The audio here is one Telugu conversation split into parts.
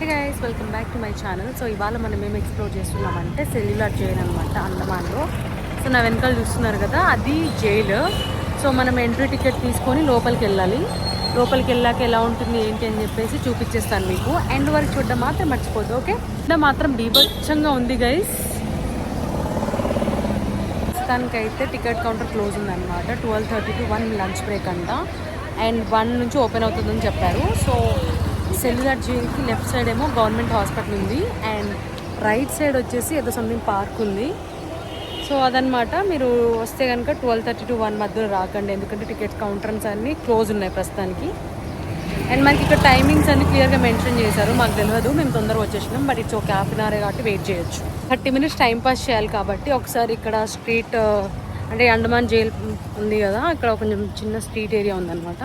Hey guys, welcome back to my channel. So ఇవాళ మనం ఏం ఎక్స్ప్లోర్ చేస్తున్నామంటే సెల్యులార్ జైల్ అనమాట, అండమాన్లో. సో నా వెనకాల చూస్తున్నారు కదా, అది జైలు. సో మనం ఎంట్రీ టికెట్ తీసుకొని లోపలికి వెళ్ళాలి. లోపలికి వెళ్ళాక ఎలా ఉంటుంది ఏంటి అని చెప్పేసి చూపించేస్తాను మీకు. ఎండ్ వరకు చూడడం మాత్రం మర్చిపోద్దు, ఓకే? మాత్రం బీభత్సంగా ఉంది గైస్. ప్రస్తుతానికైతే టికెట్ కౌంటర్ క్లోజ్ ఉందన్నమాట. 12:30 to 1 లంచ్ బ్రేక్ అంట, అండ్ 1 నుంచి ఓపెన్ అవుతుందని చెప్పారు. సో సెల్యులార్ జైల్కి లెఫ్ట్ సైడ్ ఏమో గవర్నమెంట్ హాస్పిటల్ ఉంది, అండ్ రైట్ సైడ్ వచ్చేసి ఏదో సంథింగ్ పార్క్ ఉంది. సో అదనమాట. మీరు వస్తే కనుక 12:30 to 1 మధ్యలో రాకండి, ఎందుకంటే టికెట్ కౌంటర్స్ అన్నీ క్లోజ్ ఉన్నాయి ప్రస్తుతానికి. అండ్ మనకి ఇక్కడ టైమింగ్స్ అన్ని క్లియర్గా మెన్షన్ చేశారు. మాకు తెలియదు, మేము తొందరగా వచ్చేసినాం. But it's okay, half an hour కాబట్టి వెయిట్ చేయొచ్చు. 30 minutes టైం పాస్ చేయాలి కాబట్టి ఒకసారి ఇక్కడ స్ట్రీట్ అంటే అండమాన్ జైల్ ఉంది కదా, ఇక్కడ కొంచెం చిన్న స్ట్రీట్ ఏరియా ఉందన్నమాట.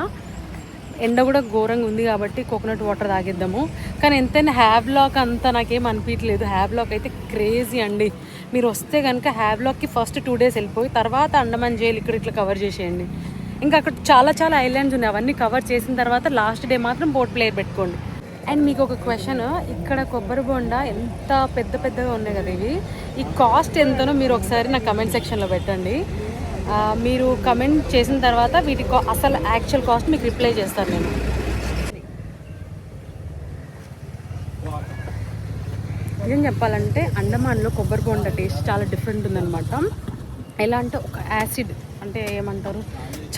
ఎండ కూడా ఘోరంగా ఉంది కాబట్టి కోకోనట్ వాటర్ తాగిద్దాము. కానీ ఎంతైనా హ్యావ్లాక్ అంతా నాకేం అనిపించలేదు. హ్యావ్లాక్ అయితే క్రేజీ అండి. మీరు వస్తే కనుక హ్యావ్లాక్కి ఫస్ట్ 2 days వెళ్ళిపోయి తర్వాత అండమాన్ జైల్ ఇక్కడ ఇట్లా కవర్ చేసేయండి. ఇంకా అక్కడ చాలా చాలా ఐలాండ్స్ ఉన్నాయి, అవన్నీ కవర్ చేసిన తర్వాత లాస్ట్ డే మాత్రం బోట్ ప్లేయర్ పెట్టుకోండి. అండ్ మీకు ఒక క్వశ్చన్, ఇక్కడ కొబ్బరి బొండా ఎంత పెద్ద పెద్దగా ఉన్నాయి కదా ఇవి, ఈ కాస్ట్ ఎంతనో మీరు ఒకసారి నా కమెంట్ సెక్షన్లో పెట్టండి. మీరు కమెంట్ చేసిన తర్వాత వీటి అసలు యాక్చువల్ కాస్ట్ మీకు రిప్లై చేస్తాను నేను. నిజం చెప్పాలంటే అండమాన్లో కొబ్బరి బొండ టేస్ట్ చాలా డిఫరెంట్ ఉందన్నమాట. ఎలా అంటే ఒక యాసిడ్ అంటే ఏమంటారు,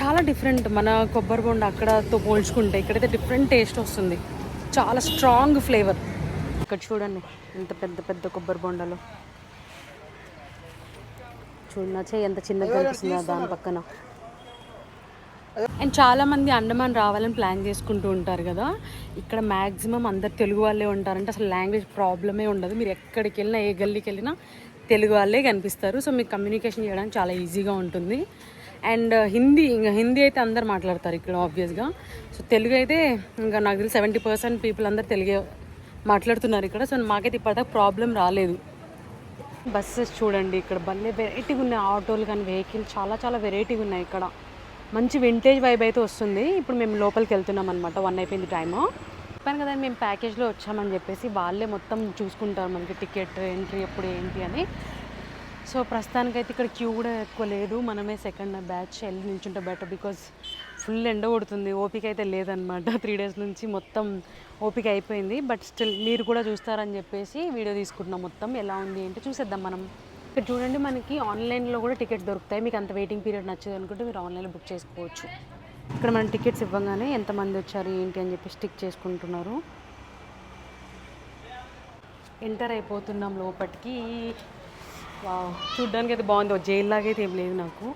చాలా డిఫరెంట్. మన కొబ్బరి బొండ అక్కడతో పోల్చుకుంటే ఇక్కడైతే డిఫరెంట్ టేస్ట్ వస్తుంది, చాలా స్ట్రాంగ్ ఫ్లేవర్. ఇక్కడ చూడండి ఎంత పెద్ద పెద్ద కొబ్బరి బొండలు. చూడచ్చే ఎంత చిన్నగా కనిపిస్తుందో దాని పక్కన. అండ్ చాలామంది అండమాన్ రావాలని ప్లాన్ చేసుకుంటూ ఉంటారు కదా. ఇక్కడ మ్యాక్సిమం అందరు తెలుగు వాళ్ళే ఉంటారంటే అసలు లాంగ్వేజ్ ప్రాబ్లమే ఉండదు. మీరు ఎక్కడికి వెళ్ళినా, ఏ గల్లీకి వెళ్ళినా తెలుగు వాళ్ళే కనిపిస్తారు. సో మీకు కమ్యూనికేషన్ చేయడానికి చాలా ఈజీగా ఉంటుంది. అండ్ హిందీ అయితే అందరు మాట్లాడతారు ఇక్కడ ఆబ్వియస్గా. సో తెలుగు అయితే ఇంకా నాకు తెలిసి 70% పీపుల్ అందరు తెలుగే మాట్లాడుతున్నారు ఇక్కడ. సో మాకైతే ఇప్పటిదాకా ప్రాబ్లం రాలేదు. బస్సెస్ చూడండి, ఇక్కడ భలే వెరైటీగా ఉన్నాయి. ఆటోలు కానీ వెహికల్ చాలా చాలా వెరైటీగా ఉన్నాయి. ఇక్కడ మంచి వింటేజ్ వైబ్ అయితే వస్తుంది. ఇప్పుడు మేము లోపలికి వెళ్తున్నాం అనమాట. 1 అయిపోయింది టైము. చెప్పాను కదా మేము ప్యాకేజ్లో వచ్చామని చెప్పేసి, వాళ్ళే మొత్తం చూసుకుంటారు మనకి టికెట్ ఎంట్రీ ఎప్పుడు ఏంటి అని. సో ప్రస్తుతానికైతే ఇక్కడ క్యూ కూడా ఎక్కువ లేదు. మనమే సెకండ్ బ్యాచ్ వెళ్ళి నిల్చుంటే బెటర్, బికాజ్ ఫుల్ ఎండ కొడుతుంది. ఓపిక అయితే లేదనమాట. 3 days నుంచి మొత్తం ఓపిక అయిపోయింది. బట్ స్టిల్ మీరు కూడా చూస్తారని చెప్పేసి వీడియో తీసుకుంటున్నాం. మొత్తం ఎలా ఉంది ఏంటి చూసేద్దాం మనం. ఇక్కడ చూడండి, మనకి ఆన్లైన్లో కూడా టికెట్స్ దొరుకుతాయి. మీకు అంత వెయిటింగ్ పీరియడ్ నచ్చదు అనుకుంటే మీరు ఆన్లైన్లో బుక్ చేసుకోవచ్చు. ఇక్కడ మనం టికెట్స్ ఇవ్వగానే ఎంతమంది వచ్చారు ఏంటి అని చెప్పి స్టిక్ చేసుకుంటున్నారు. ఎంటర్ అయిపోతున్నాం లోపలికి. చూడ్డానికి అయితే బాగుంది, జైల్ లాగా అయితే ఏం లేదు నాకు.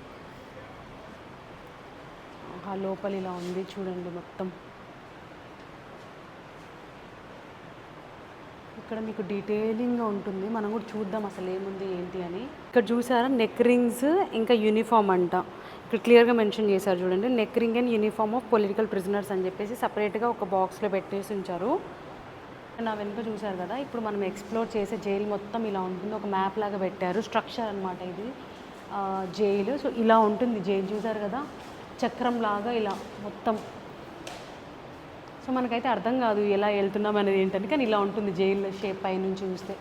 ఆ లోపల ఇలా ఉంది చూడండి మొత్తం. ఇక్కడ మీకు డీటెయిలింగ్గా ఉంటుంది, మనం కూడా చూద్దాం అసలు ఏముంది ఏంటి అని. ఇక్కడ చూసారా, నెక్ రింగ్స్ ఇంకా యూనిఫామ్ అంట. ఇక్కడ క్లియర్గా మెన్షన్ చేశారు చూడండి, neck ring and uniform of political prisoners అని చెప్పేసి సపరేట్గా ఒక బాక్స్లో పెట్టేసి ఉంచారు. నా వెనుక చూసారు కదా, ఇప్పుడు మనం ఎక్స్ప్లోర్ చేసే జైలు మొత్తం ఇలా ఉంటుంది. ఒక మ్యాప్ లాగా పెట్టారు, స్ట్రక్చర్ అనమాట ఇది జైలు. సో ఇలా ఉంటుంది జైలు, చూసారు కదా, చక్రం లాగా ఇలా మొత్తం. సో మనకైతే అర్థం కాదు ఎలా వెళ్తున్నాం అనేది ఏంటని, కానీ ఇలా ఉంటుంది జైలు షేప్ పై నుంచి చూస్తే.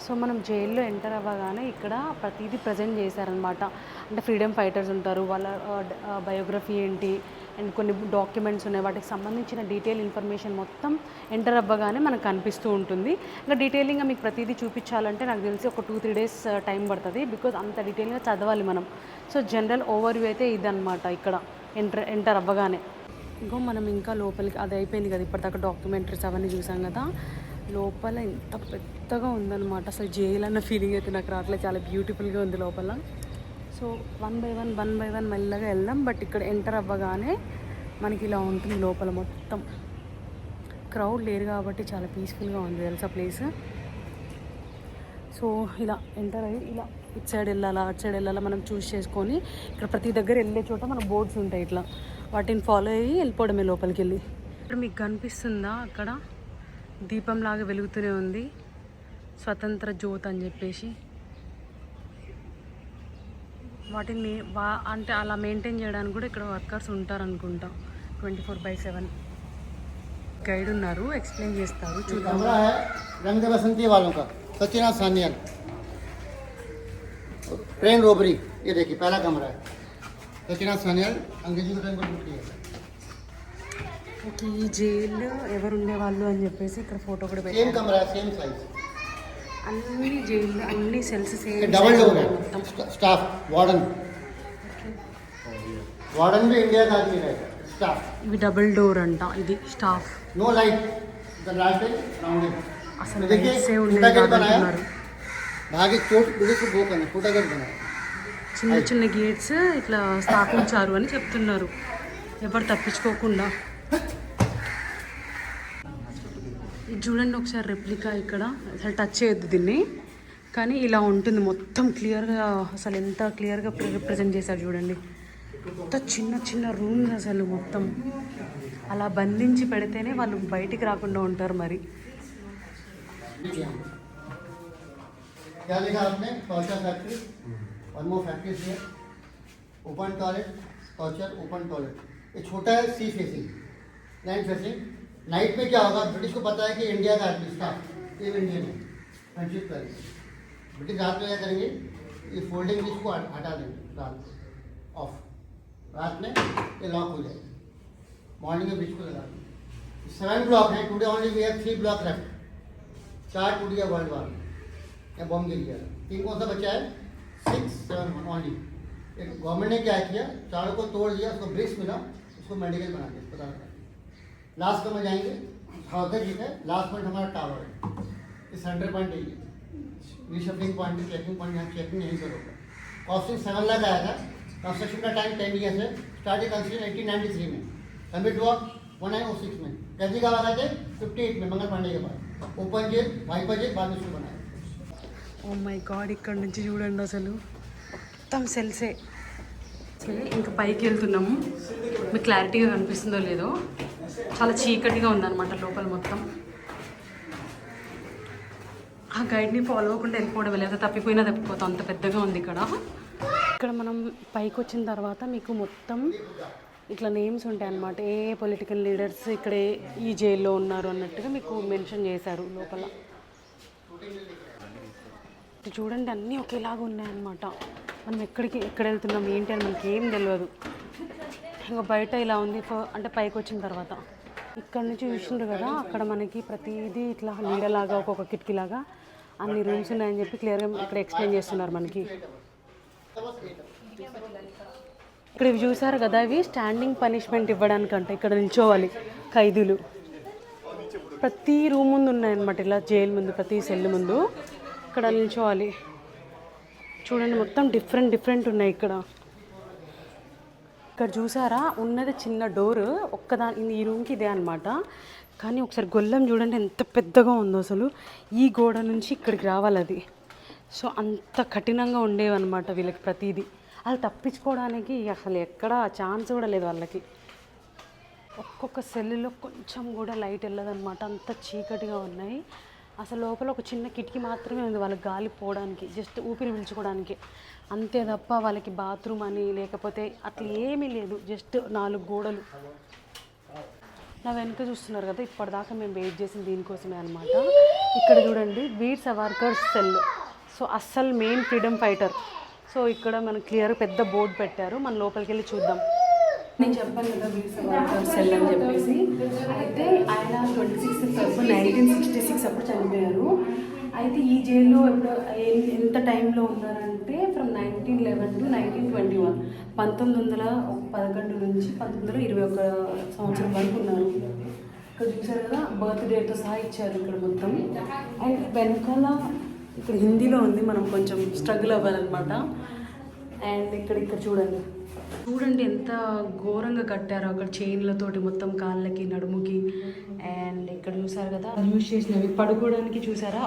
సో మనం జైల్లో ఎంటర్ అవ్వగానే ఇక్కడ ప్రతిదీ ప్రజెంట్ చేశారనమాట. అంటే ఫ్రీడమ్ ఫైటర్స్ ఉంటారు, వాళ్ళ బయోగ్రఫీ ఏంటి అండ్ కొన్ని డాక్యుమెంట్స్ ఉన్నాయి, వాటికి సంబంధించిన డీటెయిల్ ఇన్ఫర్మేషన్ మొత్తం ఎంటర్ అవ్వగానే మనకు కనిపిస్తూ ఉంటుంది. ఇంకా డీటెయిలింగ్గా మీకు ప్రతిదీ చూపించాలంటే నాకు తెలిసి ఒక 2-3 days టైం పడుతుంది, బికాజ్ అంత డీటెయిల్గా చదవాలి మనం. సో జనరల్ ఓవర్వ్యూ అయితే ఇదన్నమాట. ఇక్కడ ఎంటర్ అవ్వగానే ఇంకో మనం ఇంకా లోపలికి, అది అయిపోయింది కదా ఇప్పటిదాకా డాక్యుమెంటరీస్ అవన్నీ చూసాం కదా. లోపల ఎంత పెద్దగా ఉందన్నమాట, అసలు జైలు అన్న ఫీలింగ్ అయితే నాకు రావట్లేదు. చాలా బ్యూటిఫుల్గా ఉంది లోపల. సో 1 by 1 మెల్లగా వెళ్దాం. బట్ ఇక్కడ ఎంటర్ అవ్వగానే మనకి ఇలా ఉంటుంది లోపల మొత్తం. క్రౌడ్ లేరు కాబట్టి చాలా పీస్ఫుల్గా ఉంది తెలుసా ప్లేస్. సో ఇలా ఎంటర్ అయ్యి ఇలా ఇటు సైడ్ వెళ్ళాలా అటు సైడ్ వెళ్ళాలా మనం చూస్ చేసుకొని, ఇక్కడ ప్రతి దగ్గర వెళ్ళే చోట మన బోర్డ్స్ ఉంటాయి, ఇట్లా వాటిని ఫాలో అయ్యి వెళ్ళిపోవడమే లోపలికి వెళ్ళి. ఇక్కడ మీకు కనిపిస్తుందా, అక్కడ దీపంలాగా వెలుగుతూనే ఉంది, స్వతంత్ర జ్యోతి అని చెప్పేసి. వాటిని అంటే అలా మెయింటైన్ చేయడానికి కూడా ఇక్కడ వర్కర్స్ ఉంటారనుకుంటా 24/7. గైడ్ ఉన్నారు, ఎక్స్ప్లెయిన్ చేస్తారు. చూద్దాం. कमरा है रंग दे बसंती वालों का, सत्यनाथ सान्याल ट्रेन रोबरी। ये देखिए पहला कमरा है सत्यनाथ सान्याल अंग्रेजी को ट्रेन को लूट लिया। ఓకే, ఈ జైలు ఎవరు ఉండేవాళ్ళు అని చెప్పేసి ఇక్కడ ఫోటో కూడా सेम పెట్టారు. कमरा है सेम साइज, అన్ని జైలు అన్ని సెల్స్ సేమ్ डबल डोर है। మొత్తం. स्टाफ वार्डन, वार्डन भी इंडिया का आदमी रहेगा। स्टाफ ఇవి డబుల్ డోర్ అంట. ఇది staff. No light, the light is rounding. అసలు देखिए లైట్సే छोटा ఉండేవి गेट बनाया, కాదంటున్నారు. भागे चोट बिल्डिंग को वो करना, छोटा गेट बनाया। చిన్న చిన్న గేట్స్ ఇట్లా స్థాపించారు అని చెప్తున్నారు, ఎవరు తప్పించుకోకుండా. ఇది చూడండి ఒకసారి రెప్లికా. ఇక్కడ అసలు టచ్ చేయొద్దు దీన్ని, కానీ ఇలా ఉంటుంది మొత్తం క్లియర్గా. అసలు ఎంత క్లియర్గా రిప్రజెంట్ చేశారు చూడండి. ఎంత చిన్న చిన్న రూమ్స్ అసలు మొత్తం అలా బంధించి పెడితేనే వాళ్ళు బయటికి రాకుండా ఉంటారు. మరి क्या लिखा आपने? टॉर्चर फैक्ट्री और मोर फैक्ट्रीज है। Open toilet, torture open toilet. ये छोटा है sea facing, land facing. Night में क्या होगा, ब्रिटिश को पता है कि इंडिया का आदमी स्टाफ ये इंडियन है, फ्रेंडशिप करेंगे। ब्रिटिश रात में क्या करेंगे, ये फोल्डिंग ब्रिज को हटा देंगे रात ऑफ, रात में ये लॉक हो जाएगा, मॉर्निंग में ब्रिज को लगा देंगे। 7 ब्लॉक है today, only we have 3 block left. 4 टूट गया वर्ल्ड वार या बॉम्ब गिर गया, 3 कौन सा बचा है? 6, 7 ओनली। गवर्नमेंट ने क्या किया, 4 को तोड़ दिया, उसको ब्रिक्स मिला, उसको मेडिकल बना दिया, अस्पताल बना दिया। लास्ट में जाएंगे हाउदर जी है, लास्ट पॉइंट हमारा टावर है, ये सेंटर पॉइंट है, रीशफलिंग पॉइंट, चेकिंग पॉइंट, यहाँ चेकिंग नहीं करोगे। कॉस्टिंग 7 लाख आया था, कंस्ट्रक्शन का टाइम 10 ईयर्स है, स्टार्टेड कंस्ट्रक्शन 1893 में, कमिट हुआ 1906 में, कैदी का वाला थे 58 में मंगल पांडे के बाद, ओपन जेल वाइपर जेल बाद में उसको बनाया। ఓ మై గాడ్, ఇక్కడ నుంచి చూడండి అసలు మొత్తం సెల్సే. ఇంకా పైకి వెళ్తున్నాము. మీకు క్లారిటీగా కనిపిస్తుందో లేదో, చాలా చీకటిగా ఉందన్నమాట లోపల మొత్తం. ఆ గైడ్ని ఫాలో అవ్వకుండా వెళ్ళిపోవడం, లేదా తప్పిపోయినా తప్పిపోతాం, అంత పెద్దగా ఉంది ఇక్కడ. ఇక్కడ మనం పైకి వచ్చిన తర్వాత మీకు మొత్తం ఇట్లా నేమ్స్ ఉంటాయి అన్నమాట. ఏ పొలిటికల్ లీడర్స్ ఇక్కడ ఈ జైల్లో ఉన్నారు అన్నట్టుగా మీకు మెన్షన్ చేశారు లోపల. చూడండి అన్నీ ఒకేలాగా ఉన్నాయన్నమాట. మనం ఎక్కడ వెళ్తున్నాం ఏంటి అని మనకి ఏం తెలియదు. ఇంకా బయట ఇలా ఉంది అంటే పైకి వచ్చిన తర్వాత. ఇక్కడ నుంచి చూసిండ్రు కదా, అక్కడ మనకి ప్రతిదీ ఇట్లా నీడలాగా ఒక్కొక్క కిటికీలాగా అన్ని రూమ్స్ ఉన్నాయని చెప్పి క్లియర్గా ఇక్కడ ఎక్స్ప్లెయిన్ చేస్తున్నారు మనకి. ఇక్కడ ఇవి చూసారు కదా, ఇవి స్టాండింగ్ పనిష్మెంట్ ఇవ్వడానికంట. ఇక్కడ నిల్చోవాలి ఖైదీలు. ప్రతి రూమ్ ముందు ఉన్నాయన్నమాట, ఇలా జైలు ముందు, ప్రతి సెల్ ముందు ఇక్కడ నిల్చోవాలి. చూడండి మొత్తం డిఫరెంట్ ఉన్నాయి ఇక్కడ. ఇక్కడ చూసారా, ఉన్నది చిన్న డోర్ ఒక్కదాని, ఈ రూమ్కి ఇదే అనమాట. కానీ ఒకసారి గొల్లెం చూడండి ఎంత పెద్దగా ఉందో అసలు. ఈ గోడ నుంచి ఇక్కడికి రావాలి అది. సో అంత కఠినంగా ఉండేవన్నమాట వీళ్ళకి ప్రతిదీ. అది తప్పించుకోవడానికి అసలు ఎక్కడ ఛాన్స్ కూడా లేదు వాళ్ళకి. ఒక్కొక్క సెల్లో కొంచెం కూడా లైట్ వెళ్ళదన్నమాట, అంత చీకటిగా ఉన్నాయి. అసలు లోపల ఒక చిన్న కిటికీ మాత్రమే ఉంది వాళ్ళకి గాలి పోవడానికి, జస్ట్ ఊపిరి పీల్చుకోవడానికి అంతే తప్ప వాళ్ళకి బాత్రూమ్ అని లేకపోతే అట్లా ఏమీ లేదు. జస్ట్ 4 గోడలు. నా వెనుక చూస్తున్నారు కదా, ఇప్పటిదాకా మేము వెయిట్ చేసింది దీనికోసమే అనమాట. ఇక్కడ చూడండి వీర్ సవార్కర్ సెల్. సో అస్సలు మెయిన్ ఫ్రీడమ్ ఫైటర్. సో ఇక్కడ మనకు క్లియర్ పెద్ద బోర్డు పెట్టారు, మన లోపలికి వెళ్ళి చూద్దాం. నేను చెప్పాను కదా వీర్ సవార్కర్ సెల్ అని చెప్పేసి. అయితే ఆయన 26 ఫిబ్రవరి 1966 అప్పుడు చనిపోయారు. అయితే ఈ జైల్లో ఇప్పుడు ఎంత టైంలో ఉన్నారంటే ఫ్రమ్ 1911 to 1921, 1911 నుంచి 1921 సంవత్సరం వరకు ఉన్నారు. ఇక్కడ చూసారు కదా, బర్త్ డేట్తో సహా ఇచ్చారు ఇక్కడ మొత్తం. అండ్ వెనకాల ఇక్కడ హిందీలో ఉంది, మనం కొంచెం స్ట్రగుల్ అవ్వాలన్నమాట. అండ్ ఇక్కడ చూడండి ఎంత ఘోరంగా కట్టారో, అక్కడ చైన్లతోటి మొత్తం కాళ్ళకి నడుముకి. అండ్ ఇక్కడ చూసారు కదా యూజ్ చేసినవి పడుకోవడానికి. చూసారా,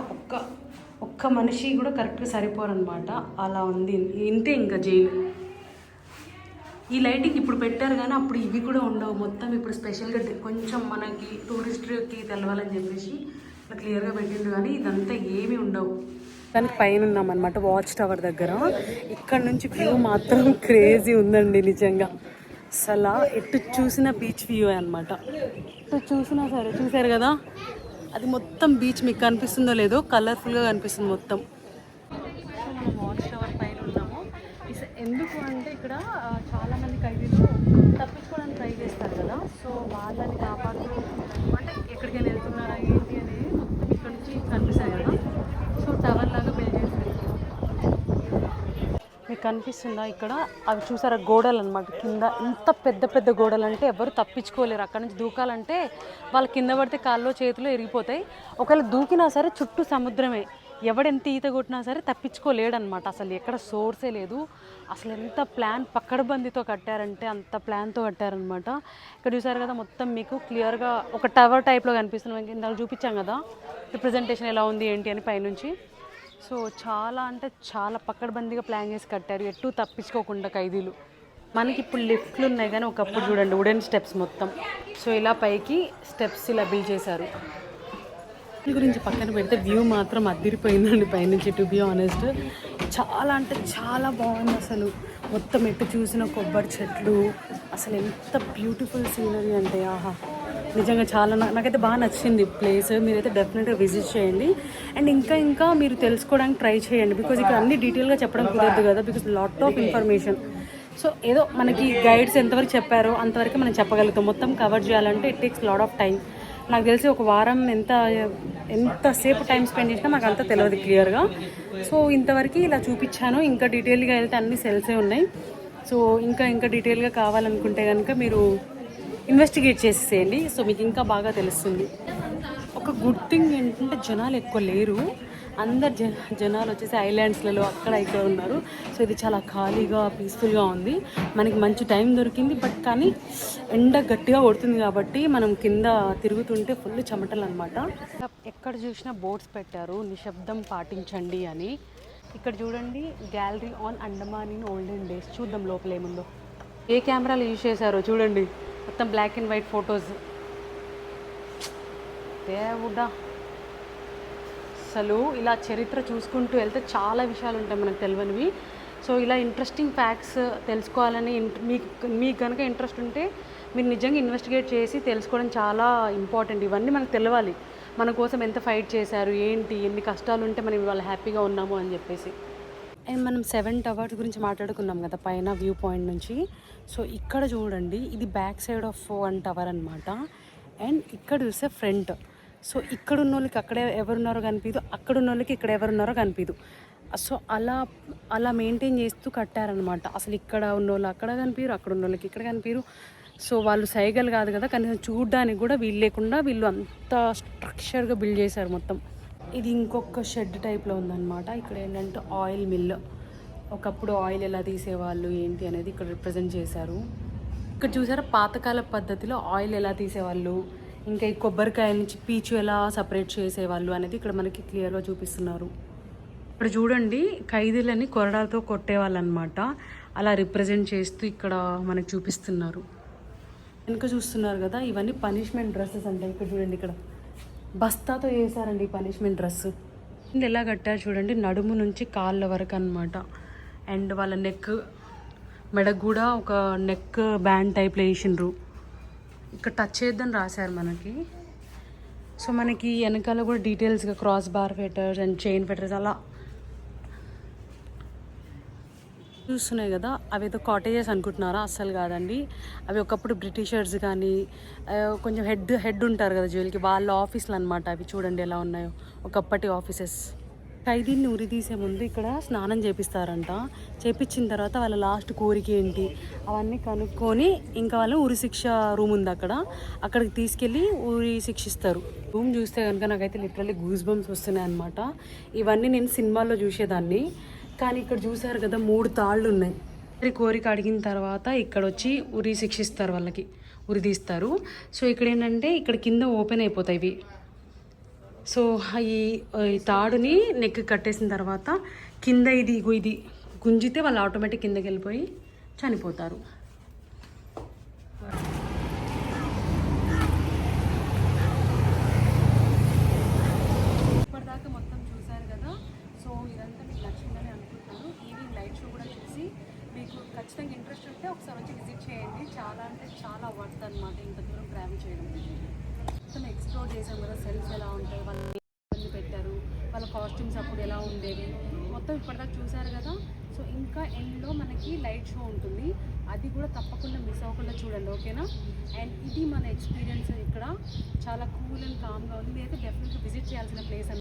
ఒక్క మనిషి కూడా కరెక్ట్గా సరిపోరనమాట, అలా ఉంది. ఇంతే ఇంకా జైలు. ఈ లైటింగ్ ఇప్పుడు పెట్టారు కానీ అప్పుడు ఇవి కూడా ఉండవు. మొత్తం ఇప్పుడు స్పెషల్గా కొంచెం మనకి టూరిస్ట్కి తెలవాలని చెప్పేసి ఇట్లా క్లియర్గా పెట్టిండ్రు, కానీ ఇదంతా ఏమీ ఉండవు. దానికి పైన ఉన్నామన్నమాట, వాచ్ టవర్ దగ్గర. ఇక్కడ నుంచి వ్యూ మాత్రం క్రేజీ ఉందండి నిజంగా. అసలు ఎటు చూసిన బీచ్ వ్యూ అనమాట. ఎటు చూసినా సరే చూసారు కదా, అది మొత్తం బీచ్ మీకు కనిపిస్తుందో లేదో కలర్ఫుల్గా కనిపిస్తుంది మొత్తం. సో మనం వాచ్ టవర్ పైన ఉన్నాము. ఎందుకు అంటే ఇక్కడ చాలామంది ఖైదీలు తప్పించుకోవడానికి ట్రై చేస్తారు కదా, సో వాళ్ళని కాపాడుతూ అంటే ఎక్కడికైనా వెళ్తున్నారా ఏంటి అనేది మొత్తం ఇక్కడ నుంచి కనిపిస్తాయి కదా. సో టవర్ లాగా బిల్డ్ చేస్తారు. మీకు కనిపిస్తుందా ఇక్కడ, అవి చూసారా గోడలు అనమాట. కింద ఇంత పెద్ద పెద్ద గోడలు అంటే ఎవరు తప్పించుకోలేరు. అక్కడ నుంచి దూకాలంటే వాళ్ళు కింద పడితే కాల్లో చేతులు ఎరిగిపోతాయి. ఒకవేళ దూకినా సరే చుట్టూ సముద్రమే, ఎవడెంత ఈత కొట్టినా సరే తప్పించుకోలేడనమాట. అసలు ఎక్కడ సోర్సే లేదు. అసలు ఎంత ప్లాన్ పక్కడబందితో కట్టారంటే అంత ప్లాన్తో కట్టారనమాట. ఇక్కడ చూసారు కదా మొత్తం మీకు క్లియర్గా ఒక టవర్ టైప్లో కనిపిస్తుంది. ఇందాక చూపించాం కదా రిప్రజెంటేషన్ ఎలా ఉంది ఏంటి అని పైనుంచి. సో చాలా అంటే చాలా పక్కడబందీగా ప్లాన్ చేసి కట్టారు, ఎటు తప్పించుకోకుండా ఖైదీలు. మనకి ఇప్పుడు లిఫ్ట్లు ఉన్నాయి కానీ ఒకప్పుడు చూడండి వుడెన్ స్టెప్స్ మొత్తం. సో ఇలా పైకి స్టెప్స్ ఇలా బిల్డ్ చేశారు. దీని గురించి పక్కన పెడితే వ్యూ మాత్రం అదిరిపోయిందండి పైనుంచి. టు బి ఆనెస్ట్ చాలా అంటే చాలా బాగుంది. అసలు మొత్తం ఎటు చూసిన కొబ్బరి చెట్లు, అసలు ఎంత బ్యూటిఫుల్ సీనరీ అంటే ఆహా, నిజంగా చాలా నాకైతే బాగా నచ్చింది ప్లేస్. మీరైతే డెఫినెట్గా విజిట్ చేయండి. అండ్ ఇంకా మీరు తెలుసుకోవడానికి ట్రై చేయండి, బికాజ్ ఇక్కడ అన్ని డీటెయిల్గా చెప్పడం కుదరదు కదా, because lot of information. So ఏదో మనకి గైడ్స్ ఎంతవరకు చెప్పారో అంతవరకు మనం చెప్పగలుగుతాం. మొత్తం కవర్ చేయాలంటే it takes lot of time. నాకు తెలిసి ఒక వారం ఎంతసేపు టైం స్పెండ్ చేసినా నాకు అంతా తెలియదు క్లియర్గా. సో ఇంతవరకు ఇలా చూపించాను. ఇంకా డీటెయిల్గా వెళ్తే అన్ని సెల్సే ఉన్నాయి. సో ఇంకా డీటెయిల్గా కావాలనుకుంటే కనుక మీరు ఇన్వెస్టిగేట్ చేసేయండి. సో మీకు ఇంకా బాగా తెలుస్తుంది. ఒక గుడ్ థింగ్ ఏంటంటే జనాలు ఎక్కువ లేరు. అందరు జనాలు వచ్చేసి ఐలాండ్స్లలో అక్కడ ఇక్కడ ఉన్నారు. సో ఇది చాలా ఖాళీగా పీస్ఫుల్గా ఉంది. మనకి మంచి టైం దొరికింది. బట్ కానీ ఎండ గట్టిగా కొడుతుంది కాబట్టి మనం కింద తిరుగుతుంటే ఫుల్ చెమటలు అనమాట. ఎక్కడ చూసినా బోర్డ్స్ పెట్టారు నిశ్శబ్దం పాటించండి అని. ఇక్కడ చూడండి gallery on Andaman in olden days. చూద్దాం లోపల ఏముందో. ఏ కెమెరాలు యూజ్ చేశారో చూడండి, మొత్తం బ్లాక్ అండ్ వైట్ ఫొటోస్. దేవుడా, అసలు ఇలా చరిత్ర చూసుకుంటూ వెళ్తే చాలా విషయాలు ఉంటాయి మనకు తెలియనివి. సో ఇలా ఇంట్రెస్టింగ్ ఫ్యాక్ట్స్ తెలుసుకోవాలని మీకు కనుక ఇంట్రెస్ట్ ఉంటే మీరు నిజంగా ఇన్వెస్టిగేట్ చేసి తెలుసుకోవడం చాలా ఇంపార్టెంట్. ఇవన్నీ మనకు తెలవాలి, మన కోసం ఎంత ఫైట్ చేశారు ఏంటి, ఎన్ని కష్టాలు ఉంటే మనం ఇవాళ హ్యాపీగా ఉన్నాము అని చెప్పేసి. అండ్ మనం 7 టవర్స్ గురించి మాట్లాడుకున్నాం కదా పైన వ్యూ పాయింట్ నుంచి. సో ఇక్కడ చూడండి ఇది బ్యాక్ సైడ్ ఆఫ్ 1 టవర్ అనమాట. అండ్ ఇక్కడ చూస్తే ఫ్రంట్. సో ఇక్కడ ఉన్న వాళ్ళకి అక్కడ ఎవరున్నారో కనిపించదు, అక్కడ ఉన్న వాళ్ళకి ఇక్కడ ఎవరున్నారో కనిపించదు. సో అలా మెయింటైన్ చేస్తూ కట్టారనమాట. అసలు ఇక్కడ ఉన్న వాళ్ళు అక్కడ కనిపించరు, అక్కడ ఉన్న వాళ్ళకి ఇక్కడ కనిపించరు. సో వాళ్ళు సైగలు కాదు కదా, కనీసం చూడడానికి కూడా వీలు లేకుండా వీళ్ళు అంత స్ట్రక్చర్గా బిల్డ్ చేశారు మొత్తం. ఇది ఇంకొక షెడ్ టైప్లో ఉందన్నమాట. ఇక్కడ ఏంటంటే ఆయిల్ మిల్. ఒకప్పుడు ఆయిల్ ఎలా తీసేవాళ్ళు ఏంటి అనేది ఇక్కడ రిప్రజెంట్ చేశారు. ఇక్కడ చూసారా పాతకాల పద్ధతిలో ఆయిల్ ఎలా తీసేవాళ్ళు, ఇంకా ఈ కొబ్బరికాయ నుంచి పీచు ఎలా సపరేట్ చేసేవాళ్ళు అనేది ఇక్కడ మనకి క్లియర్గా చూపిస్తున్నారు. ఇక్కడ చూడండి ఖైదీలని కొరడాలతో కొట్టేవాళ్ళు అనమాట. అలా రిప్రజెంట్ చేస్తూ ఇక్కడ మనకి చూపిస్తున్నారు. వెనుక చూస్తున్నారు కదా ఇవన్నీ పనిష్మెంట్ డ్రెస్సెస్ అంటే. ఇక్కడ చూడండి ఇక్కడ బస్తాతో చేశారండి పనిష్మెంట్ డ్రెస్. ఎలా కట్టారు చూడండి, నడుము నుంచి కాళ్ళ వరకు అనమాట. అండ్ వాళ్ళ మెడకు కూడా ఒక నెక్ బ్యాండ్ టైప్లో వేసిండ్రు. ఇక్కడ టచ్ చేద్దని రాశారు మనకి. సో మనకి వెనకాల కూడా డీటెయిల్స్గా cross bar fetters and chain fetters అలా చూస్తున్నాయి కదా. అవి ఏదో కాటేజెస్ అనుకుంటున్నారా? అస్సలు కాదండి. అవి ఒకప్పుడు బ్రిటిషర్స్ కానీ కొంచెం హెడ్ ఉంటారు కదా జైలుకి, వాళ్ళ ఆఫీసులు అనమాట. అవి చూడండి ఎలా ఉన్నాయో, ఒకప్పటి ఆఫీసెస్. ఖైదీని ఉరి తీసే ముందు ఇక్కడ స్నానం చేపిస్తారంట. చేపించిన తర్వాత వాళ్ళ లాస్ట్ కోరిక ఏంటి అవన్నీ కనుక్కొని ఇంకా వాళ్ళు ఉరి శిక్ష రూమ్ ఉంది అక్కడికి తీసుకెళ్ళి ఉరి శిక్షిస్తారు. రూమ్ చూస్తే కనుక నాకైతే లిటరల్లీ గూస్ బంప్స్ వస్తున్నాయి అనమాట. ఇవన్నీ నేను సినిమాల్లో చూసేదాన్ని, కానీ ఇక్కడ చూసారు కదా 3 తాళ్ళు ఉన్నాయి. కోరిక అడిగిన తర్వాత ఇక్కడ వచ్చి ఉరి శిక్షిస్తారు, వాళ్ళకి ఉరి తీస్తారు. సో ఇక్కడ ఏంటంటే ఇక్కడ కింద ఓపెన్ అయిపోతాయి ఇవి. సో ఈ తాడుని నెక్ కట్టేసిన తర్వాత కింద ఇది గుంజితే వాళ్ళు ఆటోమేటిక్ కిందకి వెళ్ళిపోయి చనిపోతారు. ఇప్పటిదాకా మొత్తం చూసారు కదా. సో ఇదంతా మీకు నచ్చిందని అనుకుంటున్నాను. ఈవినింగ్ లైట్ షో కూడా చూసి మీకు ఖచ్చితంగా ఇంట్రెస్ట్ ఉంటే ఒకసారి వచ్చి విజిట్ చేయండి. చాలా అంటే చాలా వర్త్ అనమాట ఇంత దూరం ట్రావెల్ చేయడం. మొత్తం ఎక్స్ప్లోర్ చేసాం కదా, సెల్స్ ఎలా ఉంటాయి, వాళ్ళు ఇబ్బంది పెట్టారు, వాళ్ళ కాస్ట్యూమ్స్ అప్పుడు ఎలా ఉండేవి, మొత్తం ఇప్పటిదాకా చూసారు కదా. సో ఇంకా ఎండ్లో మనకి లైట్ షో ఉంటుంది, అది కూడా తప్పకుండా మిస్ అవ్వకుండా చూడండి, ఓకేనా. అండ్ ఇది మన ఎక్స్పీరియన్స్ ఇక్కడ చాలా కూల్ అండ్ కామ్గా ఉంది. మీరైతే డెఫినెట్గా విజిట్ చేయాల్సిన ప్లేస్